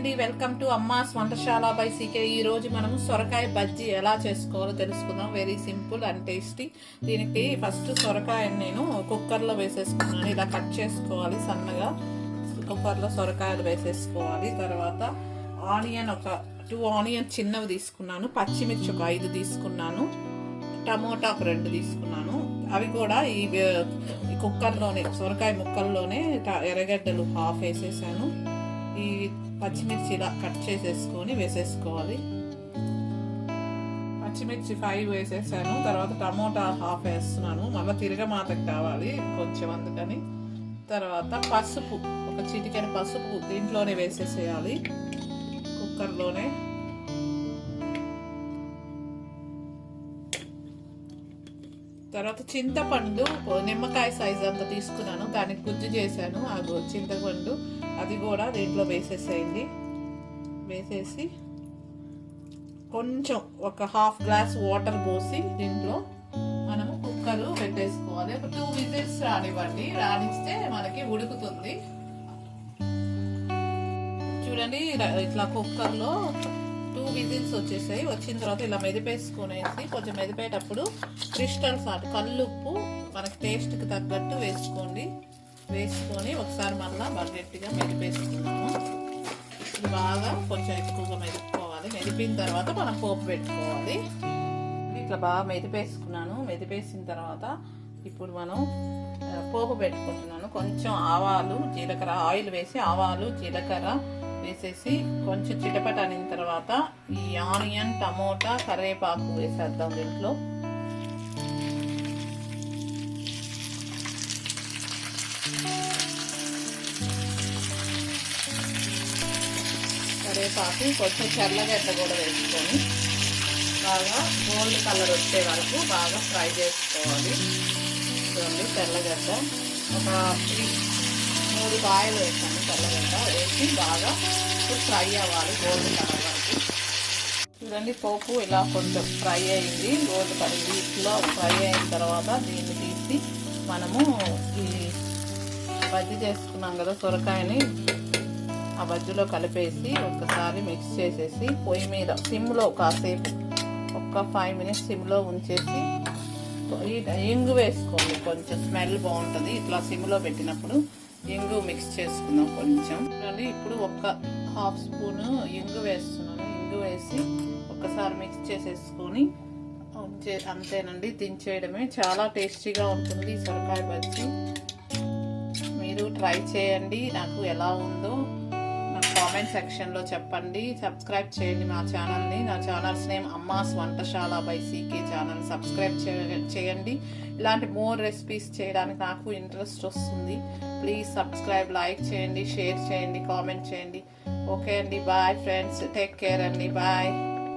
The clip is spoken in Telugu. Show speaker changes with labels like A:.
A: అండి, welcome to Amma's Vantasala by CK. ఈ రోజు మనము సొరకాయ బజ్జీ ఎలా చేసుకోవాలో తెలుసుకుందాం. Very simple and tasty. దీనికి ఫస్ట్ సొరకాయని నేను కుక్కర్లో వేసేసుకున్నాను. ఇలా కట్ చేసుకోవాలి సన్నగా. కుక్కర్లో సొరకాయలు వేసేసుకోవాలి. తర్వాత ఆనియన్ ఒక 2 ఆనియన్ చిన్నవి తీసుకున్నాను. పచ్చిమిర్చి ఒక 5 తీసుకున్నాను. టమోటా ఒక 2 తీసుకున్నాను. అవి కూడా ఈ కుక్కర్లోనే సొరకాయ ముక్కల్లోనే ఎర్రగడ్డలు హాఫ్ వేసేసాను. ఈ పచ్చిమిర్చి ఇలా కట్ చేసేసుకొని వేసేసుకోవాలి. పచ్చిమిర్చి 5 వేసేసాను. తర్వాత టమోటా హాఫ్ వేస్తున్నాను. మళ్ళీ తిరగమాతకు కావాలి కొంచెం, అందుకని. తర్వాత పసుపు ఒక చిటికెన పసుపు దీంట్లోనే వేసేసేయాలి కుక్కర్లోనే. తర్వాత చింతపండు నిమ్మకాయ సైజ్ అంత తీసుకున్నాను, దానికి గుజ్జు చేశాను. ఆ చింతపండు అది కూడా దీంట్లో వేసేసేయండి. వేసేసి కొంచెం ఒక హాఫ్ గ్లాస్ వాటర్ పోసి దీంట్లో మనము కుక్కర్ పెట్టేసుకోవాలి. ఒక 2 విజిల్స్ రానివ్వండి. రానిస్తే మనకి ఉడుకుతుంది. చూడండి, ఇట్లా కుక్కర్లో 2 విజిల్స్ వచ్చేసాయి. వచ్చిన తర్వాత ఇలా మెదిపేసుకునేసి, కొంచెం మెదిపేటప్పుడు క్రిస్టల్ సాల్ట్ కల్లుప్పు మనకి టేస్ట్కి తగ్గట్టు వేసుకోండి. వేసుకొని ఒకసారి మళ్ళీ గట్టిగా మెదిపేసుకున్నాము. ఇది బాగా కొంచెం ఎక్కువగా మెదుపుకోవాలి. మెదిపిన తర్వాత మనం పోపు పెట్టుకోవాలి. ఇట్లా బాగా మెదిపేసుకున్నాను. మెదిపేసిన తర్వాత ఇప్పుడు మనం పోపు పెట్టుకుంటున్నాను. కొంచెం ఆవాలు జీలకర్ర ఆయిల్ వేసి ఆవాలు జీలకర్ర వేసేసి కొంచెం చిటపట అనిన తర్వాత ఈ ఆనియన్ టమోటా కరివేపాకు వేసేద్దాం దీంట్లో. కరివేపాకు కొంచెం చల్లగడ్డ కూడా వేసుకొని బాగా గోల్డ్ కలర్ వచ్చే వరకు బాగా ఫ్రై చేసుకోవాలి. చూడండి, తెల్లగడ్డ ఒక 3 కాయలు వేసాను. తెల్లగడ్డ వేసి బాగా ఫ్రై అవ్వాలి గోల్డ్ కలర్ వరకు. చూడండి, పోపు ఇలా కొంచెం ఫ్రై అయింది. గోల్డ్ కలర్ వీటిలో ఫ్రై అయిన తర్వాత దీన్ని తీసి మనము ఈ బజ్జీ చేసుకున్నాం కదా సొరకాయని, ఆ బజ్జీలో కలిపేసి ఒక్కసారి మిక్స్ చేసేసి పొయ్యి మీద సిమ్లో కాసేపు ఒక 5 మినిట్స్ సిమ్లో ఉంచేసి ఇంగు వేసుకోండి. కొంచెం స్మెల్ బాగుంటుంది ఇట్లా సిమ్లో పెట్టినప్పుడు. ఇంగు మిక్స్ చేసుకుందాం కొంచెం. ఇప్పుడు ఒక హాఫ్ స్పూన్ ఇంగు వేస్తున్నాను. ఇంగు వేసి ఒక్కసారి మిక్స్ చేసేసుకొని అంతేనండి, దించేయడమే. చాలా టేస్టీగా ఉంటుంది ఈ సొరకాయ బజ్జీ. మీరు ట్రై చేయండి. నాకు ఎలా ఉందో నాకు కామెంట్ సెక్షన్లో చెప్పండి. సబ్స్క్రైబ్ చేయండి మా ఛానల్ని. నా channels name Amma's Vantasala by CK channel. Subscribe చేయండి. ఇలాంటి మోర్ రెసిపీస్ చేయడానికి నాకు ఇంట్రెస్ట్ వస్తుంది. ప్లీజ్ సబ్స్క్రైబ్, లైక్ చేయండి, షేర్ చేయండి, కామెంట్ చేయండి. ఓకే అండి, బాయ్ ఫ్రెండ్స్, టేక్ కేర్ అండి, బాయ్.